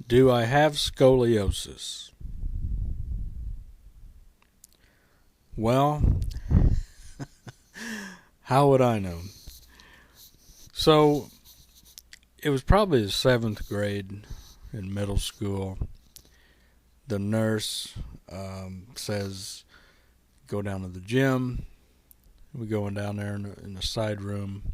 Do I have scoliosis? Well, how would I know? So, it was probably the 7th grade in middle school. The nurse says, go down to the gym. We're going down there in the side room,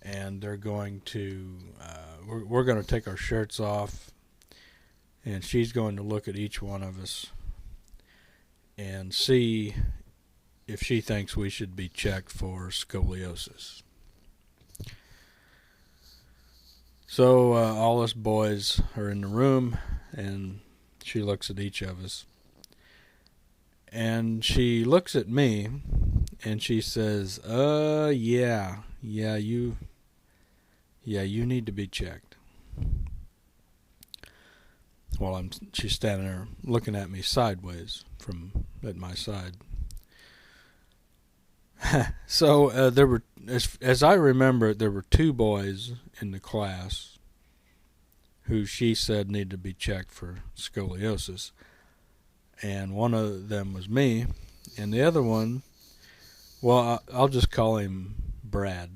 and they're going to, we're going to take our shirts off, and she's going to look at each one of us and see if she thinks we should be checked for scoliosis. So all us boys are in the room, and she looks at each of us. And she looks at me, and she says, yeah, you need to be checked. Well, she's standing there looking at me sideways at my side. So there were, as I remember it, there were 2 boys in the class who she said needed to be checked for scoliosis. And one of them was me, and the other one, well, I'll just call him Brad.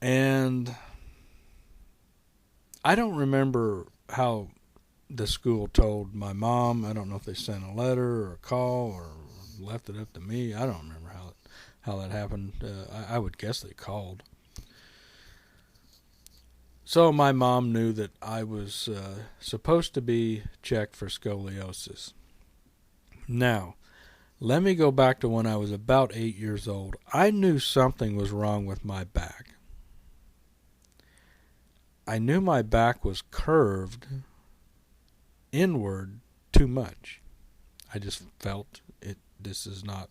And I don't remember how the school told my mom. I don't know if they sent a letter or a call or left it up to me. I don't remember how that happened. I would guess they called. So my mom knew that I was supposed to be checked for scoliosis. Now, let me go back to when I was about 8 years old. I knew something was wrong with my back. I knew my back was curved inward too much. I just felt it. This is not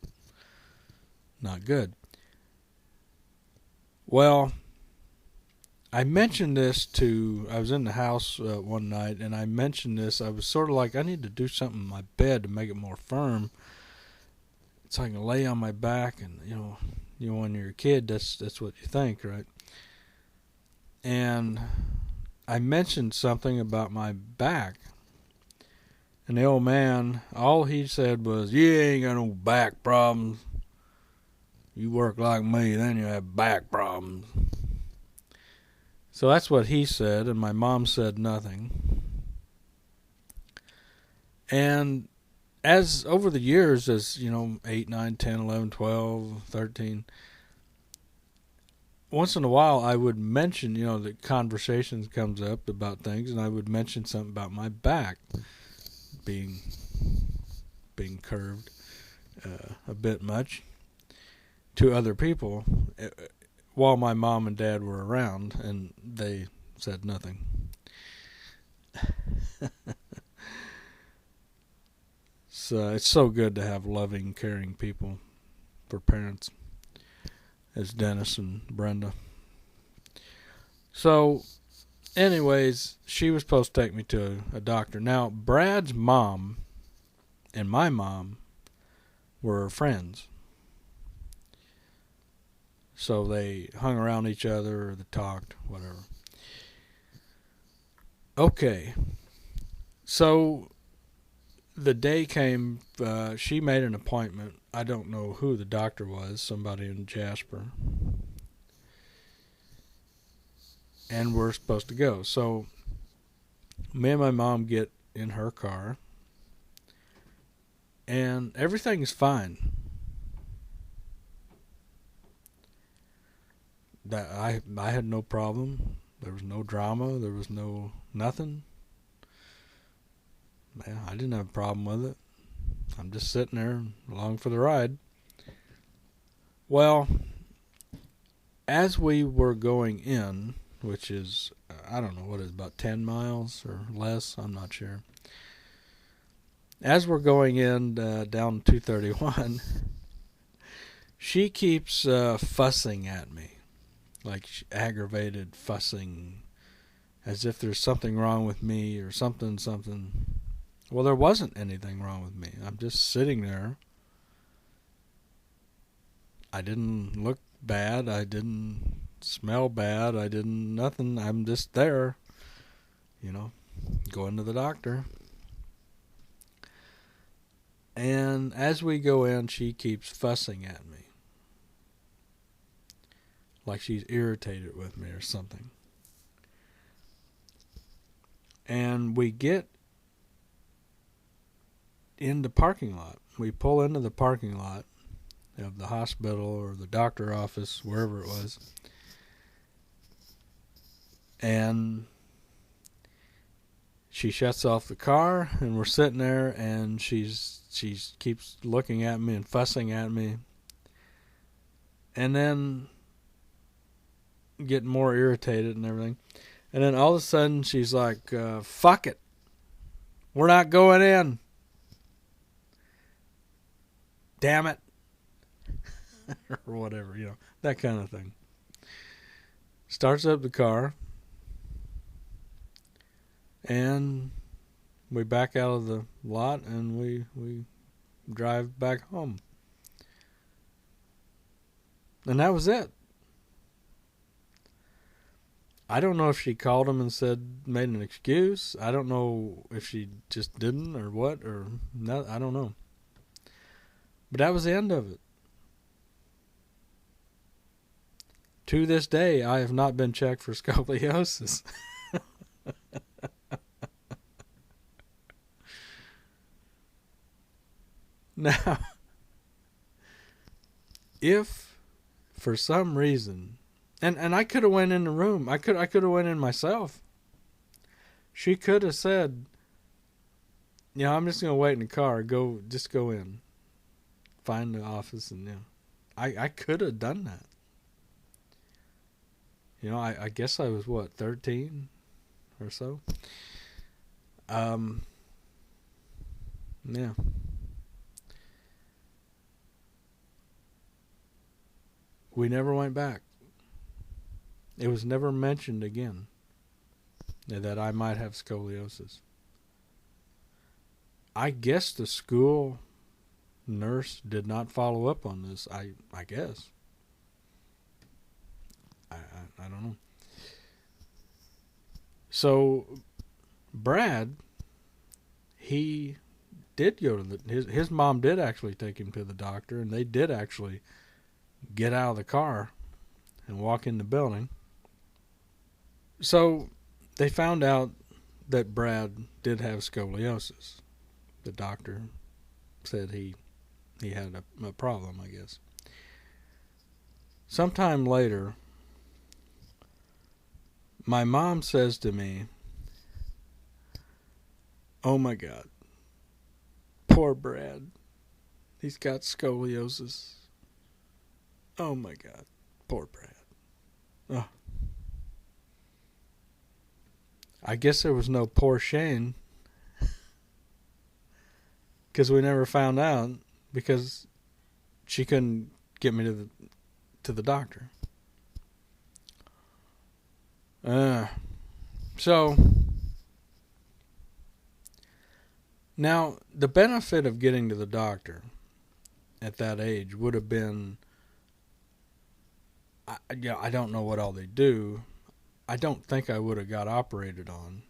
good. Well, I mentioned this I was in the house one night, and I mentioned this. I was sort of like, I need to do something in my bed to make it more firm, so I can lay on my back. And when you're a kid, that's what you think, right? And I mentioned something about my back, and the old man, all he said was, "You ain't got no back problems. You work like me, then you have back problems." So that's what he said, and my mom said nothing. And as over the years, as 8, 9, 10, 11, 12, 13, once in a while I would mention, the conversations comes up about things, and I would mention something about my back being curved a bit much to other people while my mom and dad were around, and they said nothing. So it's so good to have loving, caring people for parents, as Dennis and Brenda. So, anyways, she was supposed to take me to a doctor. Now, Brad's mom and my mom were friends. So they hung around each other, or they talked, whatever. Okay. So the day came, she made an appointment. I don't know who the doctor was, somebody in Jasper. And we're supposed to go. So me and my mom get in her car, and everything's fine. That I had no problem. There was no drama. There was nothing. Man, I didn't have a problem with it. I'm just sitting there along for the ride. Well, as we were going in, which is, I don't know what it is, about 10 miles or less, I'm not sure. As we're going in down 231, she keeps fussing at me, like aggravated fussing, as if there's something wrong with me or something. Well, there wasn't anything wrong with me. I'm just sitting there. I didn't look bad. I didn't smell bad. I didn't, nothing. I'm just there, going to the doctor. And as we go in, she keeps fussing at me. Like she's irritated with me or something. And we get in the parking lot. We pull into the parking lot of the hospital or the doctor office, wherever it was. And she shuts off the car, and we're sitting there, and she keeps looking at me and fussing at me. And then getting more irritated and everything. And then all of a sudden she's like, fuck it. We're not going in. Damn it. Or whatever, that kind of thing. Starts up the car. And we back out of the lot and we drive back home. And that was it. I don't know if she called him and made an excuse. I don't know if she just didn't or what, or not. I don't know. But that was the end of it. To this day, I have not been checked for scoliosis. Now, if for some reason, and I could have went in the room, I could have went in myself. She could have said, I'm just gonna wait in the car. Just go in, find the office, and I could have done that. I guess I was 13 or so. Yeah. We never went back. It was never mentioned again that I might have scoliosis. I guess the school nurse did not follow up on this. I guess. I don't know. So Brad, he did go to his mom did actually take him to the doctor, and they did actually get out of the car and walk in the building. So they found out that Brad did have scoliosis. The doctor said he had a problem, I guess. Sometime later, my mom says to me, "Oh my God, poor Brad. He's got scoliosis. Oh my God, poor Brad." Oh. I guess there was no poor Shane, because we never found out, because she couldn't get me to the doctor. So now the benefit of getting to the doctor at that age would have been, I don't know what all they do. I don't think I would have got operated on.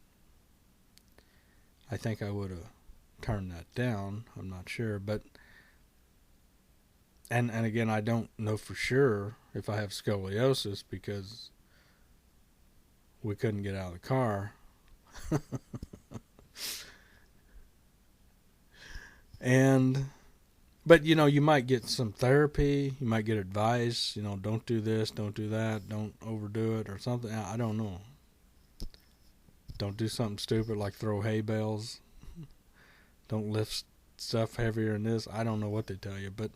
I think I would have turned that down. I'm not sure, but and again, I don't know for sure if I have scoliosis because we couldn't get out of the car. But you might get some therapy, you might get advice, don't do this, don't do that, don't overdo it or something. I don't know. Don't do something stupid like throw hay bales. Don't lift stuff heavier than this. I don't know what they tell you, but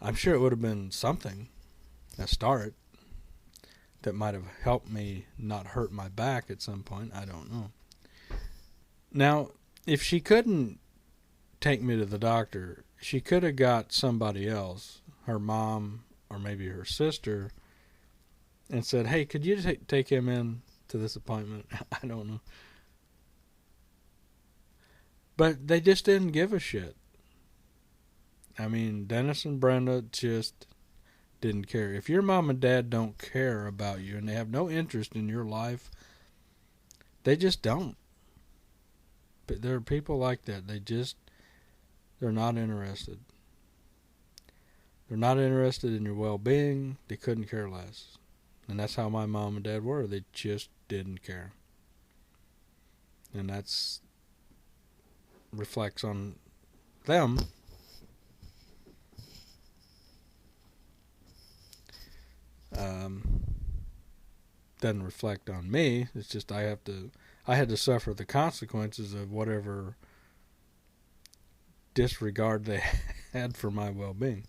I'm sure it would have been something, a start, that might have helped me not hurt my back at some point. I don't know. Now, if she couldn't take me to the doctor, she could have got somebody else, her mom or maybe her sister, and said, "Hey, could you take him in to this appointment?" I don't know. But they just didn't give a shit. I mean, Dennis and Brenda just didn't care. If your mom and dad don't care about you and they have no interest in your life, they just don't. But there are people like that. They're not interested. They're not interested in your well-being. They couldn't care less. And that's how my mom and dad were. They just didn't care. And that's reflects on them. Doesn't reflect on me. It's just I had to suffer the consequences of whatever disregard they had for my well-being.